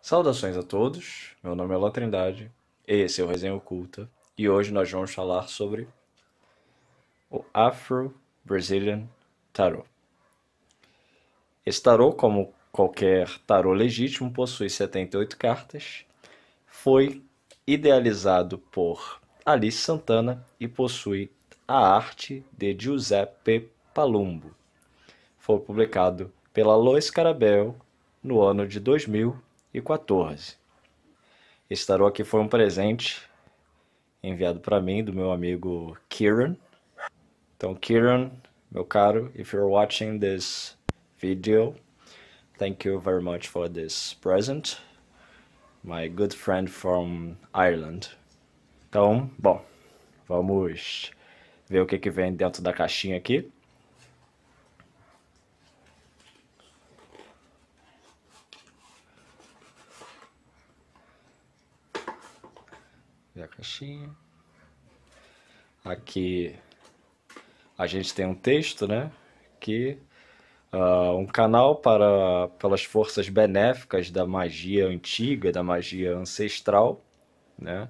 Saudações a todos, meu nome é La Trindade, esse é o Resenha Oculta e hoje nós vamos falar sobre o Afro-Brazilian Tarot. Esse tarot, como qualquer tarot legítimo, possui 78 cartas, foi idealizado por Alice Santana e possui a arte de Giuseppe Palumbo. Foi publicado pela Lois Carabel no ano de 2014. Esse tarô aqui foi um presente enviado para mim do meu amigo Kieran. Então, Kieran, meu caro, if you're watching this video, thank you very much for this present. My good friend from Ireland. Então, bom, vamos ver o que vem dentro da caixinha aqui. Ver a caixinha. Aqui a gente tem um texto, né? Que um canal pelas forças benéficas da magia antiga, da magia ancestral, né?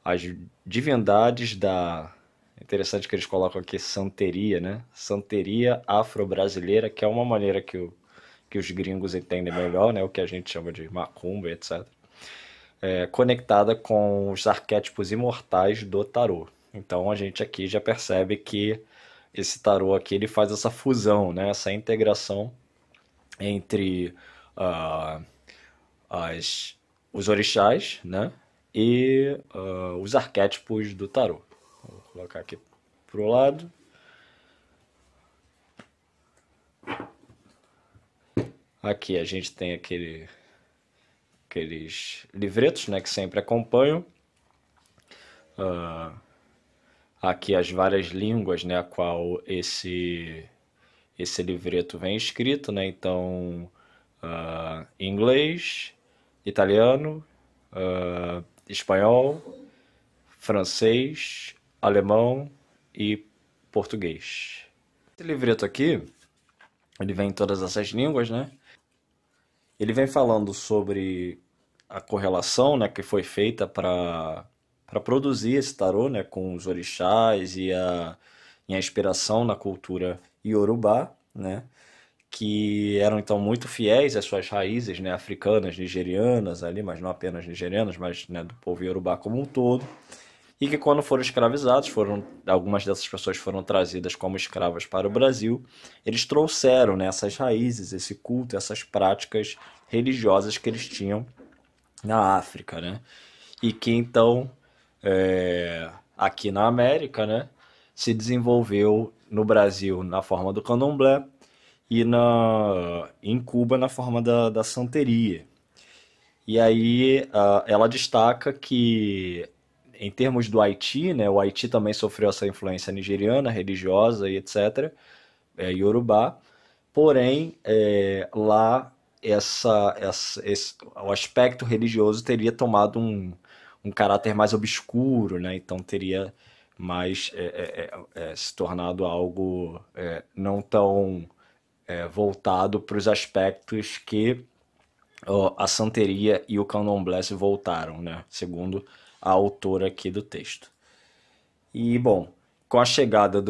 As divindades da... Interessante que eles colocam aqui santeria, né? Santeria afro-brasileira, que é uma maneira que os gringos entendem melhor, né? O que a gente chama de macumba, etc. Conectada com os arquétipos imortais do tarô. Então a gente aqui já percebe que esse tarô aqui ele faz essa fusão, né? Essa integração entre ah, os orixás, né? E os arquétipos do tarô. Vou colocar aqui pro lado. Aqui a gente tem aqueles livretos, né, que sempre acompanham. Aqui as várias línguas, né, a qual esse livreto vem escrito, né? Então, inglês, italiano, espanhol, francês, alemão e português. Esse livreto aqui, ele vem em todas essas línguas, né? Ele vem falando sobre a correlação, né, que foi feita para produzir esse tarô, né, com os orixás e a inspiração na cultura iorubá, né, que eram então muito fiéis às suas raízes, né, africanas, nigerianas ali, mas não apenas nigerianas, mas, né, do povo iorubá como um todo, e que quando foram escravizados, algumas dessas pessoas foram trazidas como escravas para o Brasil, eles trouxeram, né, essas raízes, esse culto, essas práticas religiosas que eles tinham na África, né? E que então aqui na América, né, se desenvolveu no Brasil na forma do candomblé e em Cuba na forma da santeria. E aí ela destaca que, em termos do Haiti, né, o Haiti também sofreu essa influência nigeriana, religiosa e etc., Yorubá, porém lá o aspecto religioso teria tomado um caráter mais obscuro, né? Então teria mais se tornado algo não tão voltado para os aspectos que a santeria e o candomblé se voltaram, né? Segundo a autora aqui do texto. E, bom, com a chegada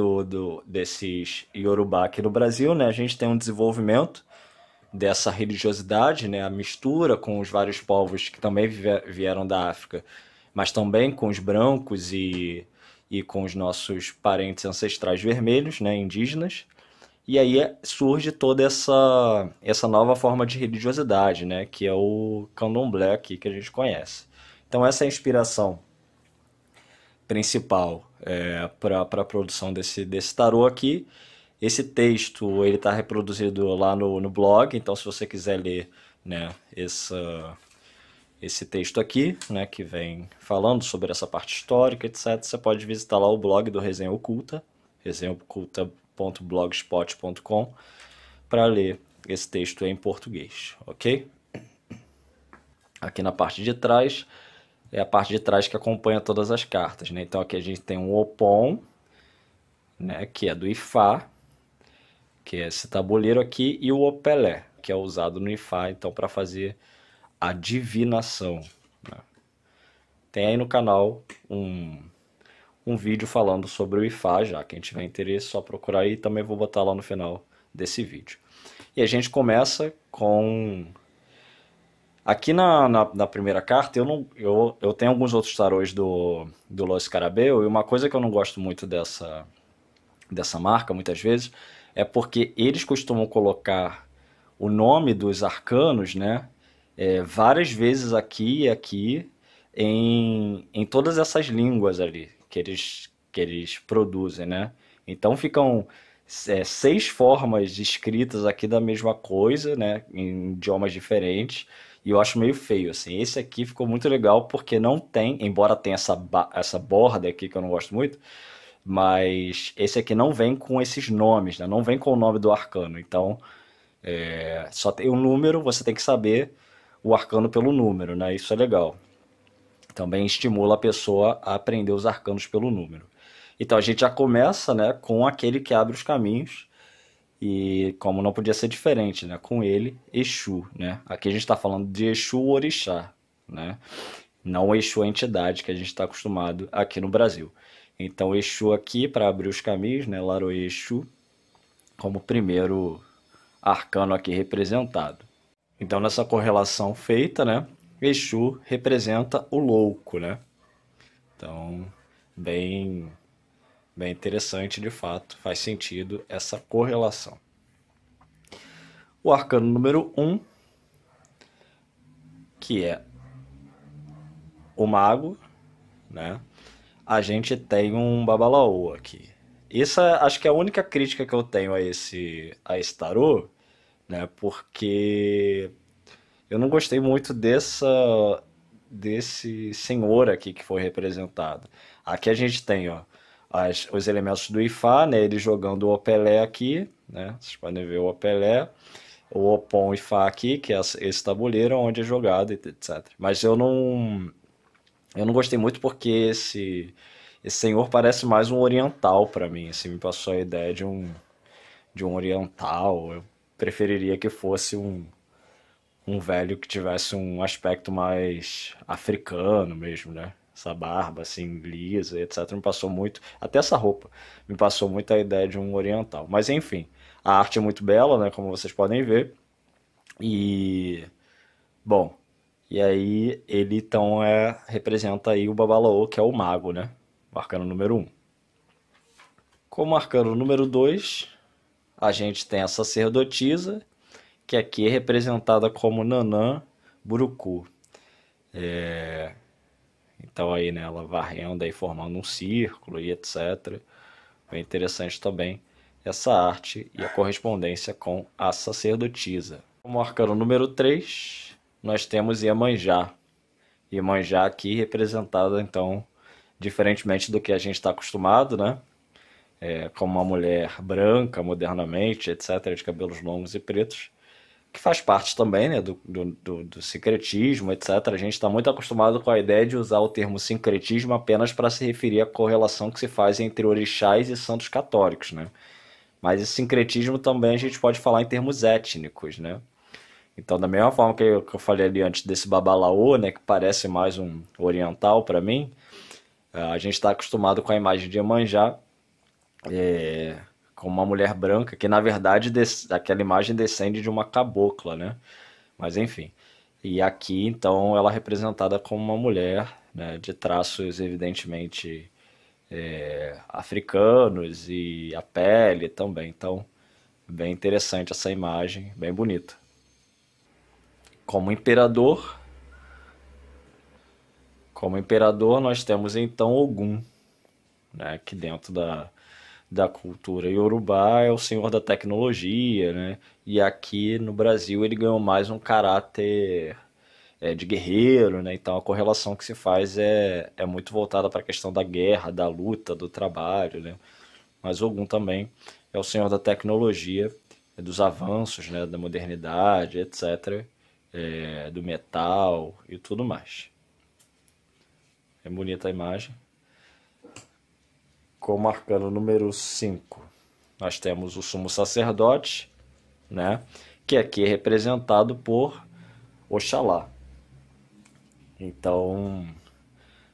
desses Yorubá aqui no Brasil, né, a gente tem um desenvolvimento dessa religiosidade, né, a mistura com os vários povos que também vieram da África, mas também com os brancos e com os nossos parentes ancestrais vermelhos, né, indígenas. E aí surge toda essa nova forma de religiosidade, né, que é o candomblé aqui que a gente conhece. Então essa é a inspiração principal para a produção desse tarô aqui. Esse texto ele está reproduzido lá no blog, então se você quiser ler, né, esse texto aqui, né, que vem falando sobre essa parte histórica, etc., você pode visitar lá o blog do Resenha Oculta, resenhaoculta.blogspot.com, para ler esse texto em português, ok? Aqui na parte de trás é a parte de trás que acompanha todas as cartas, né? Então aqui a gente tem um Opon, né, que é do Ifá, que é esse tabuleiro aqui, e o Opelé, que é usado no Ifá, então para fazer a divinação, né? Tem aí no canal um vídeo falando sobre o Ifá, já quem tiver interesse, só procurar aí, também vou botar lá no final desse vídeo. E a gente começa com... Aqui na primeira carta, eu tenho alguns outros tarôs do Los Scarabeu, e uma coisa que eu não gosto muito dessa marca, muitas vezes, é porque eles costumam colocar o nome dos arcanos, né, várias vezes aqui e aqui, em todas essas línguas ali que eles produzem, né? Então ficam 6 formas escritas aqui da mesma coisa, né, em idiomas diferentes, e eu acho meio feio, assim. Esse aqui ficou muito legal porque não tem, embora tenha essa borda aqui que eu não gosto muito, mas esse aqui não vem com esses nomes, né? Não vem com o nome do arcano. Então, só tem um número, você tem que saber o arcano pelo número, né? Isso é legal. Também estimula a pessoa a aprender os arcanos pelo número. Então a gente já começa, né, com aquele que abre os caminhos, e como não podia ser diferente, né, com ele, Exu, né? Aqui a gente está falando de Exu Orixá, né? Não Exu a entidade que a gente está acostumado aqui no Brasil. Então Exu aqui para abrir os caminhos, né, Laroê Exu, como primeiro arcano aqui representado. Então nessa correlação feita, né, Exu representa o louco, né? Então, bem, bem interessante de fato, faz sentido essa correlação. O arcano número 1, que é o mago, né? A gente tem um babalaô aqui. Isso acho que é a única crítica que eu tenho a esse tarô, né? Porque eu não gostei muito desse senhor aqui que foi representado. Aqui a gente tem, ó, os elementos do Ifá, né? Ele jogando o Opelé aqui, né? Vocês podem ver o Opelé, o Opon Ifá aqui, que é esse tabuleiro onde é jogado, etc. Mas eu não gostei muito porque esse senhor parece mais um oriental para mim, assim, me passou a ideia de um oriental. Eu preferiria que fosse um velho que tivesse um aspecto mais africano mesmo, né? Essa barba assim lisa, etc. Me passou muito, até essa roupa, me passou muito a ideia de um oriental. Mas enfim, a arte é muito bela, né? Como vocês podem ver. E bom, e aí ele então representa aí o Babalaô, que é o mago, né? O arcano número 1. Como arcano número 2, a gente tem a sacerdotisa, que aqui é representada como Nanã Buruku. Então aí, né, ela varrendo aí, formando um círculo e etc. Bem interessante também essa arte e a correspondência com a sacerdotisa. Como arcano número 3, nós temos Iemanjá. Iemanjá aqui representada, então, diferentemente do que a gente está acostumado, né? Como uma mulher branca, modernamente, etc., de cabelos longos e pretos, que faz parte também, né, do sincretismo, etc. A gente está muito acostumado com a ideia de usar o termo sincretismo apenas para se referir à correlação que se faz entre orixás e santos católicos, né? Mas esse sincretismo também a gente pode falar em termos étnicos, né? Então, da mesma forma que eu falei ali antes desse babalaô, né, que parece mais um oriental para mim, a gente está acostumado com a imagem de Iemanjá, com uma mulher branca, que na verdade aquela imagem descende de uma cabocla, né? Mas enfim. E aqui, então, ela é representada como uma mulher, né, de traços evidentemente africanos, e a pele também. Então, bem interessante essa imagem, bem bonita. Como imperador, nós temos então Ogum, né, que dentro da cultura iorubá é o senhor da tecnologia, né? E aqui no Brasil ele ganhou mais um caráter de guerreiro, né? Então a correlação que se faz é muito voltada para a questão da guerra, da luta, do trabalho, né? Mas Ogum também é o senhor da tecnologia, dos avanços, né? Da modernidade, etc. Do metal e tudo mais. É bonita a imagem. Como arcano número 5, nós temos o sumo sacerdote, né? Que aqui é representado por Oxalá. Então,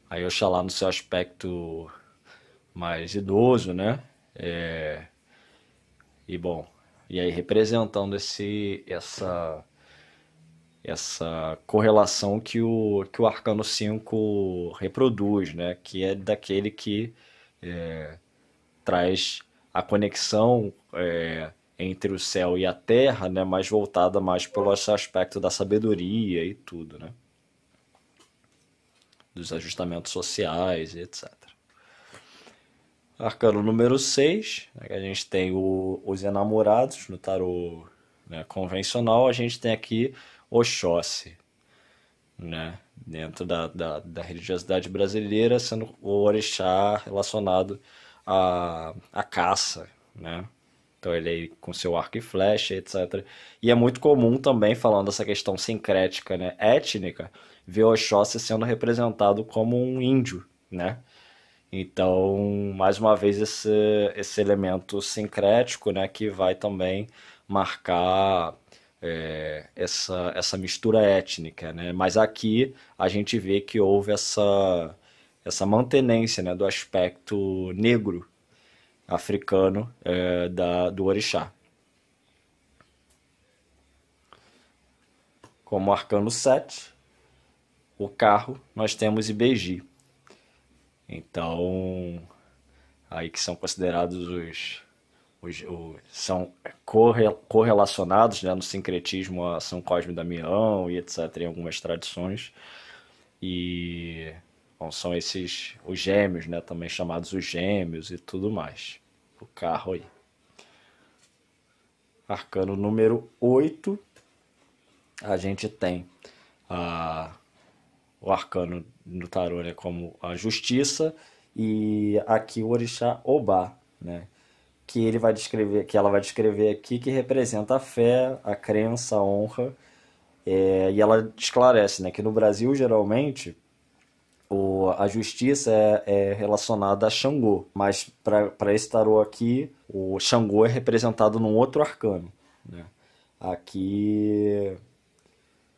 aí Oxalá no seu aspecto mais idoso, né? E bom, e aí representando essa correlação que o Arcano 5 reproduz, né? Que é daquele que traz a conexão entre o céu e a terra, né? Mais voltada mais pelo esse aspecto da sabedoria e tudo, né? Dos ajustamentos sociais e etc. Arcano número 6, né, a gente tem os enamorados no tarô, né, convencional, a gente tem aqui Oxóssi, né, dentro da religiosidade brasileira, sendo o orixá relacionado à caça, né? Então ele aí com seu arco e flecha, etc. E é muito comum também, falando dessa questão sincrética, né, étnica, ver Oxóssi sendo representado como um índio, né? Então, mais uma vez, esse elemento sincrético, né, que vai também marcar essa mistura étnica, né? Mas aqui a gente vê que houve essa mantenência, né, do aspecto negro africano do orixá. Como arcano 7, o carro, nós temos Ibeji. Então, aí que são considerados são correlacionados, né, no sincretismo a São Cosme e Damião e etc., em algumas tradições. E bom, são esses os gêmeos, né, também chamados os gêmeos e tudo mais. O carro aí. Arcano número 8, a gente tem a, o arcano no tarô, né, como a justiça e aqui o orixá Obá, né? Que ela vai descrever aqui que representa a fé, a crença, a honra, e ela esclarece, né, que no Brasil geralmente a justiça é relacionada a Xangô, mas para esse tarô aqui o Xangô é representado num outro arcano, né? Aqui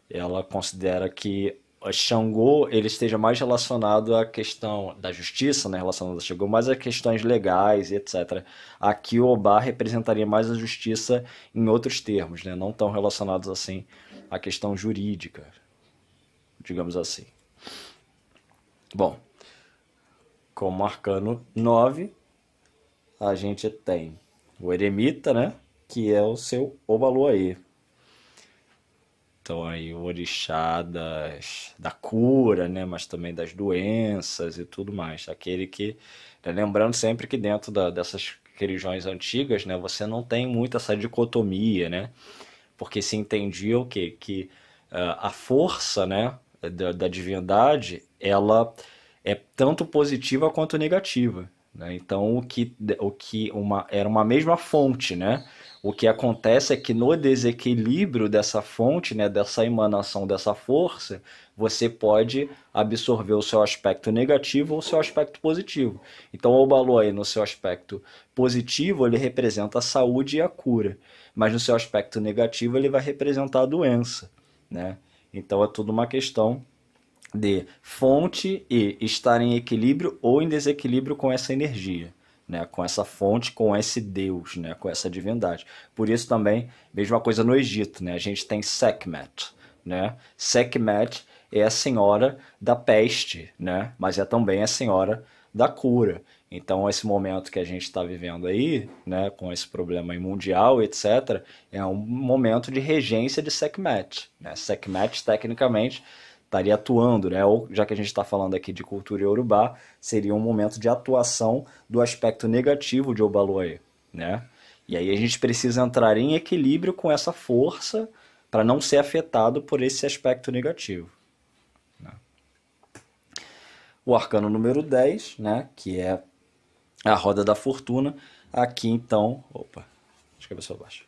ela considera que o Xangô ele esteja mais relacionado à questão da justiça, né, relacionado a Xangô, mais a questões legais e etc. Aqui o Obá representaria mais a justiça em outros termos, né, não tão relacionados assim à questão jurídica, digamos assim. Bom, como arcano 9, a gente tem o Eremita, né, que é o seu Obaluayê. Então aí o orixá da cura, né? Mas também das doenças e tudo mais. Aquele que, né, lembrando sempre que dentro dessas religiões antigas, né? Você não tem muito essa dicotomia, né? Porque se entendia o quê? Que a força, né? Da divindade, ela é tanto positiva quanto negativa, né? Então era uma mesma fonte, né? O que acontece é que no desequilíbrio dessa fonte, né, dessa emanação dessa força, você pode absorver o seu aspecto negativo ou o seu aspecto positivo. Então, o Balu aí, no seu aspecto positivo, ele representa a saúde e a cura, mas no seu aspecto negativo, ele vai representar a doença, né? Então, é tudo uma questão de fonte e estar em equilíbrio ou em desequilíbrio com essa energia, né? Com essa fonte, com esse Deus, né? Com essa divindade. Por isso também, mesma coisa no Egito, né? A gente tem Sekhmet, né? Sekhmet é a senhora da peste, né? Mas é também a senhora da cura. Então, esse momento que a gente está vivendo aí, né, com esse problema mundial, etc., é um momento de regência de Sekhmet, né? Sekhmet, tecnicamente, estaria atuando, né? Ou já que a gente está falando aqui de cultura iorubá, seria um momento de atuação do aspecto negativo de Obaluayê, né? E aí a gente precisa entrar em equilíbrio com essa força para não ser afetado por esse aspecto negativo, né? O arcano número 10, né, que é a roda da fortuna, aqui então, opa, deixa eu ver se eu baixo.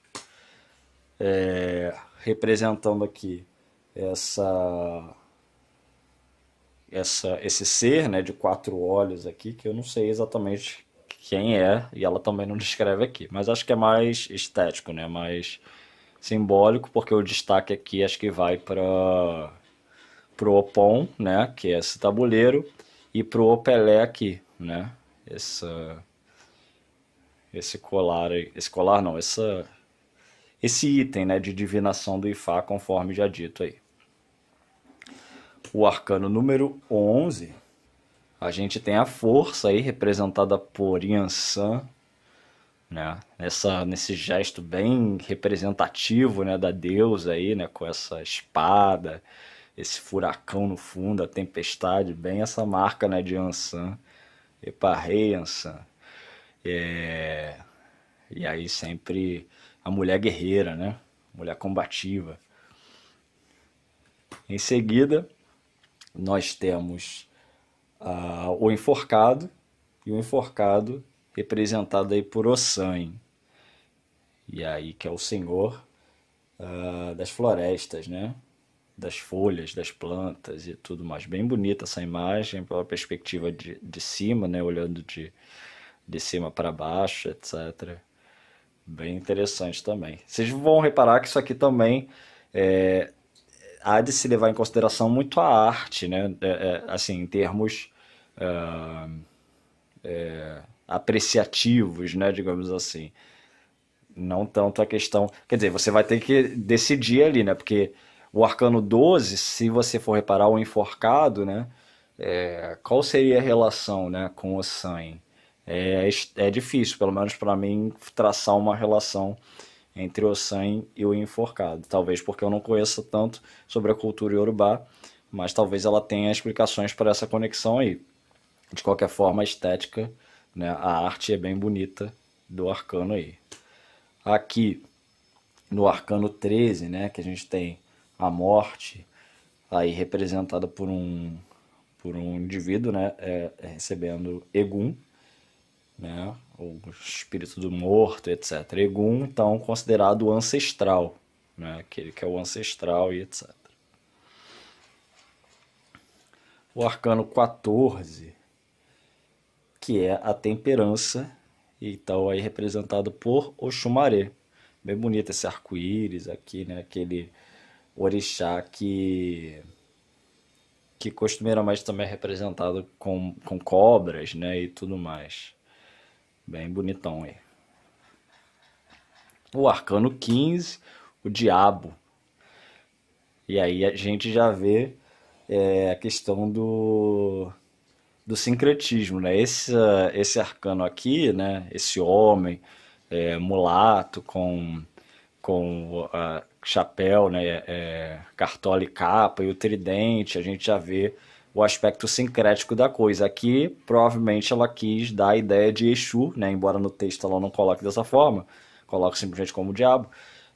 Representando aqui essa esse ser, né, de 4 olhos aqui, que eu não sei exatamente quem é, e ela também não descreve aqui, mas acho que é mais estético, né, mais simbólico, porque o destaque aqui acho que vai para pro Opon, né, que é esse tabuleiro, e pro Opelé aqui, né, esse colar, esse colar não, esse item, né, de divinação do Ifá, conforme já dito aí. O arcano número 11, a gente tem a força aí representada por Yansan, né? Nesse gesto bem representativo, né, da deusa aí, né, com essa espada, esse furacão no fundo, a tempestade, bem essa marca, né, de Yansan. Epa, rei Yansan. É... E aí sempre a mulher guerreira, né? Mulher combativa. Em seguida, nós temos o enforcado, e o enforcado representado aí por Ossan, e aí que é o senhor das florestas, né? Das folhas, das plantas e tudo mais. Bem bonita essa imagem, pela perspectiva de cima, né? Olhando de cima para baixo, etc. Bem interessante também. Vocês vão reparar que isso aqui também há de se levar em consideração muito a arte, né? Assim, em termos apreciativos, né? Digamos assim. Não tanto a questão. Quer dizer, você vai ter que decidir ali, né? Porque o arcano 12, se você for reparar o enforcado, né? Qual seria a relação, né, com o sangue? É difícil, pelo menos para mim, traçar uma relação entre o sangue e o enforcado. Talvez porque eu não conheça tanto sobre a cultura iorubá, mas talvez ela tenha explicações para essa conexão aí. De qualquer forma, a estética, né, a arte é bem bonita do arcano aí. Aqui no arcano 13, né, que a gente tem a morte, aí representada por um indivíduo, né, recebendo Egum, né, o espírito do morto, etc. Egum, então, considerado ancestral, né, aquele que é o ancestral e etc. O arcano 14, que é a temperança, então aí representado por Oxumaré. Bem bonito esse arco-íris aqui, né, aquele orixá que costumeiramente também é representado com cobras, né, e tudo mais. Bem bonitão aí. O arcano 15, o diabo. E aí a gente já vê a questão do sincretismo, né? Esse arcano aqui, né? Esse homem mulato com chapéu, né? Cartola e capa e o tridente, a gente já vê o aspecto sincrético da coisa. Aqui, provavelmente, ela quis dar a ideia de Exu, né? Embora no texto ela não coloque dessa forma, coloca simplesmente como diabo.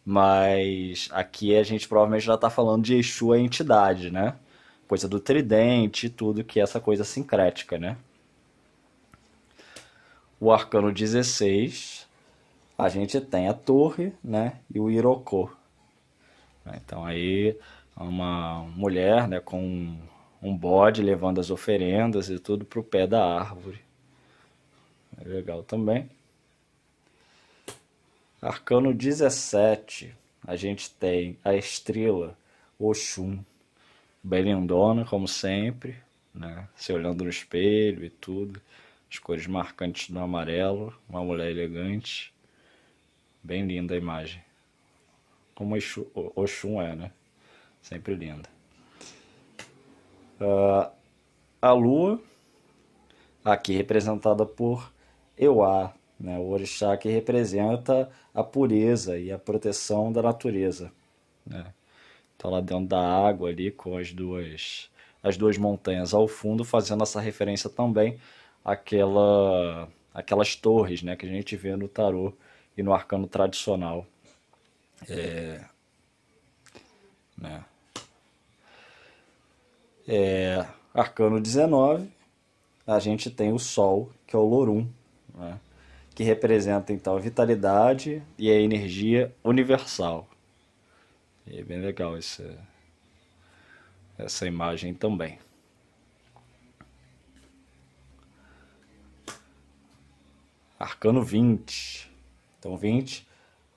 Mas aqui a gente provavelmente já está falando de Exu a entidade, né? Coisa do tridente e tudo que é essa coisa sincrética, né? O arcano 16, a gente tem a torre, né? E o Irokô. Então aí uma mulher, né, com um bode levando as oferendas e tudo pro pé da árvore. É legal também. Arcano 17, a gente tem a estrela Oxum, bem lindona, como sempre, né? Se olhando no espelho e tudo. As cores marcantes do amarelo, uma mulher elegante. Bem linda a imagem. Como Oxum é, né? Sempre linda. A lua, aqui representada por Euá, né? O orixá que representa a pureza e a proteção da natureza, né? Então lá dentro da água ali com as duas montanhas ao fundo, fazendo essa referência também aquelas torres, né, que a gente vê no tarô e no arcano tradicional, né? Arcano 19, a gente tem o Sol, que é o Lorum, né, que representa então a vitalidade e a energia universal. E é bem legal essa imagem também. Arcano 20. Então 20,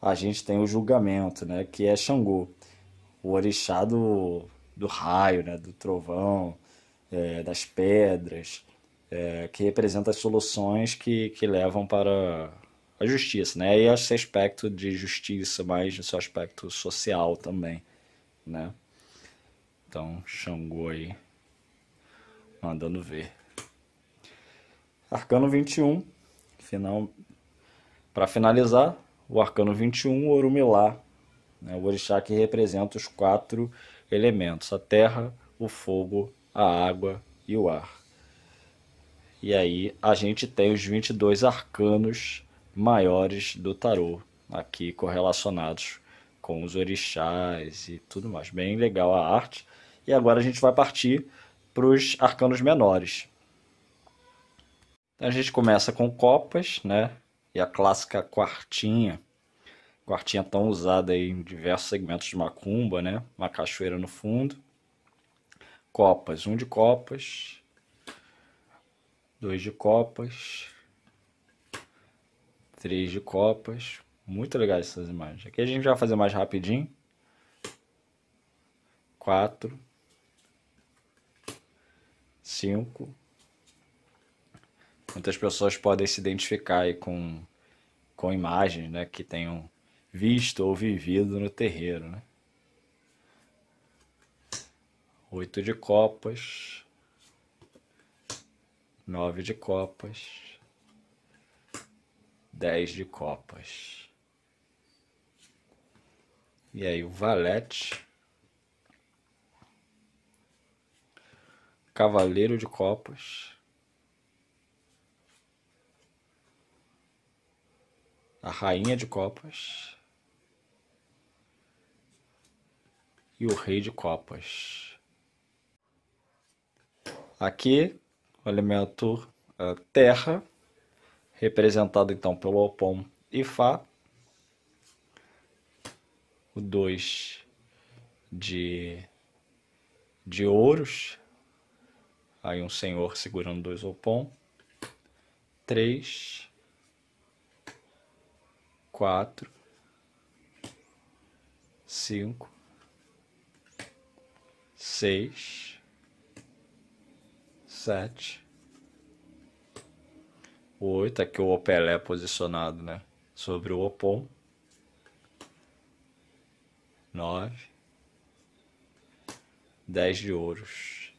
a gente tem o julgamento, né, que é Xangô, o orixá do raio, né, do trovão, das pedras, que representa as soluções que levam para a justiça, né? E esse aspecto de justiça, mas no seu aspecto social também, né? Então, Xangô aí, mandando ver. Arcano 21, para finalizar, o Arcano 21, Orumilá, né? O orixá que representa os 4 elementos, a terra, o fogo, a água e o ar. E aí a gente tem os 22 arcanos maiores do tarô, aqui correlacionados com os orixás e tudo mais. Bem legal a arte. E agora a gente vai partir para os arcanos menores. Então a gente começa com copas, né? E a clássica quartinha. Quartinha tão usada aí em diversos segmentos de macumba, né? Uma cachoeira no fundo. Copas, 1 de copas, 2 de copas, 3 de copas. Muito legais essas imagens. Aqui a gente vai fazer mais rapidinho. 4, 5. Muitas pessoas podem se identificar aí com imagens, né, que tenham visto ou vivido no terreiro, né? 8 de copas, 9 de copas, 10 de copas. E aí o valete, cavaleiro de copas, a rainha de copas e o rei de copas. Aqui o elemento terra, representado então pelo Opom e Fá. O 2 de ouros, aí um senhor segurando 2 Opom. 3, 4, 5, 6, 7, 8, aqui o Opelé posicionado, né, sobre o Opom. 9, 10 de ouros.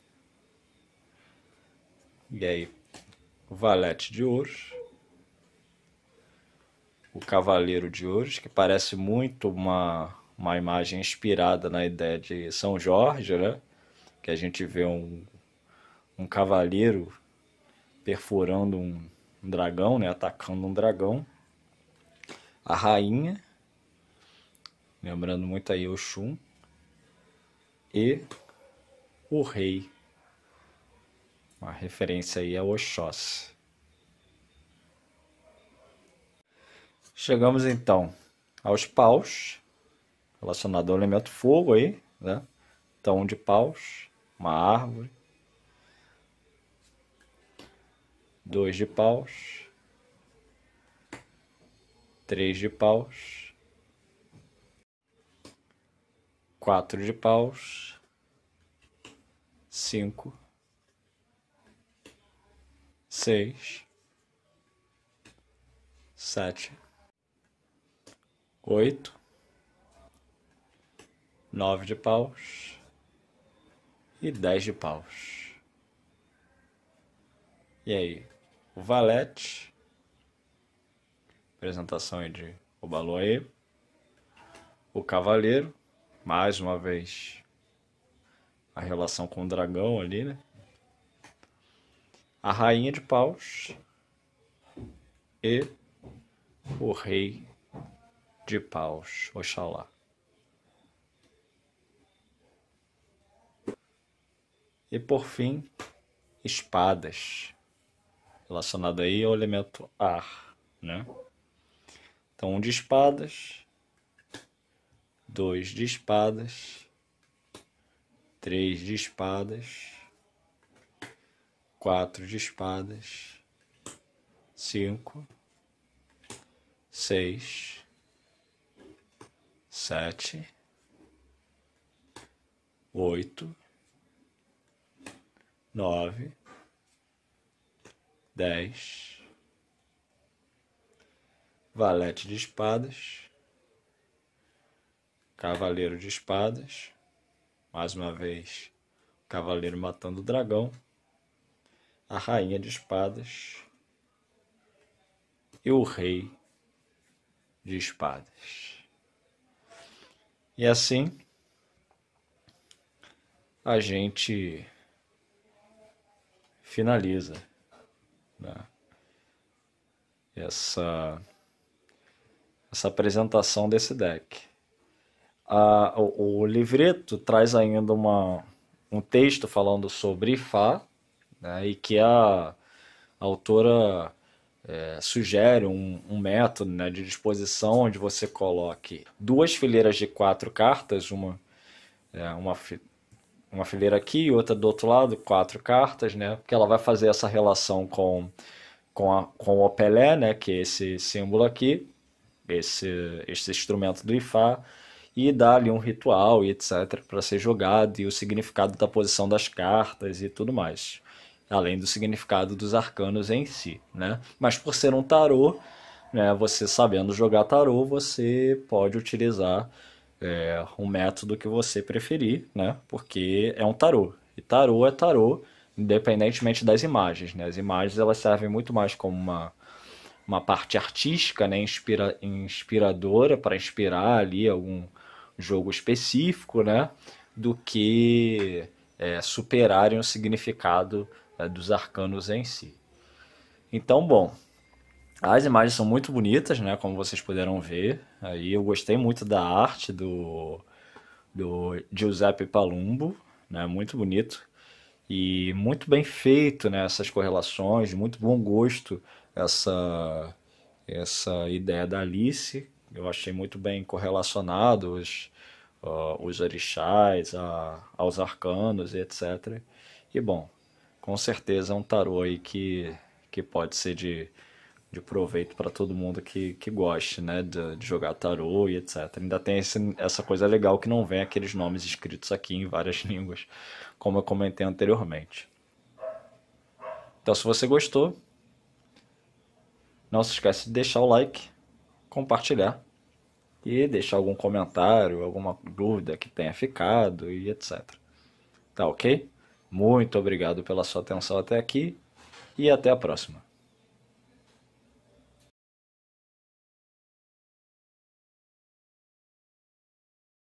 E aí, o valete de ouros, o cavaleiro de ouros, que parece muito uma imagem inspirada na ideia de São Jorge, né? Que a gente vê um cavaleiro perfurando um dragão, né? Atacando um dragão. A rainha, lembrando muito aí Oxum, e o rei, uma referência aí a Oxóssi. Chegamos então aos paus, relacionado ao elemento fogo aí, né? Então, 1 de paus, uma árvore. 2 de paus. 3 de paus. 4 de paus. 5. 6. 7. 8. 9 de paus. E 10 de paus. E aí? O valete. Apresentação aí de Obaloaê. O cavaleiro. Mais uma vez a relação com o dragão ali, né? A rainha de paus. E o rei de paus, Oxalá. E por fim, espadas, relacionado aí ao elemento ar, né? Então, 1 de espadas, 2 de espadas, 3 de espadas, 4 de espadas, 5, 6, 7, 8, 9, 10, valete de espadas, cavaleiro de espadas, mais uma vez, cavaleiro matando o dragão, a rainha de espadas e o rei de espadas. E assim a gente finaliza, né, essa apresentação desse deck. O livreto traz ainda um texto falando sobre Ifá, né, e que a autora sugere um método, né, de disposição onde você coloque duas fileiras de 4 cartas, uma fileira aqui e outra do outro lado, 4 cartas, né, porque ela vai fazer essa relação com o Opelé, né, que é esse símbolo aqui, esse instrumento do Ifá, e dá ali um ritual e etc. para ser jogado e o significado da posição das cartas e tudo mais. Além do significado dos arcanos em si, né? Mas por ser um tarô, né, você sabendo jogar tarô, você pode utilizar um método que você preferir, né? Porque é um tarô. E tarô é tarô, independentemente das imagens, né? As imagens elas servem muito mais como uma parte artística, né, inspiradora para inspirar ali algum jogo específico, né, do que superarem o significado dos arcanos em si. Então, bom, as imagens são muito bonitas, né, como vocês puderam ver. Aí eu gostei muito da arte do Giuseppe Palumbo, né, muito bonito. E muito bem feito, né, essas correlações, muito bom gosto essa ideia da Alice. Eu achei muito bem correlacionado os orixás aos arcanos e etc. E bom, com certeza é um tarô aí que pode ser de proveito para todo mundo que goste, né, de jogar tarô e etc. Ainda tem essa coisa legal que não vem aqueles nomes escritos aqui em várias línguas, como eu comentei anteriormente. Então, se você gostou, não se esquece de deixar o like, compartilhar e deixar algum comentário, alguma dúvida que tenha ficado e etc. Tá ok? Muito obrigado pela sua atenção até aqui e até a próxima.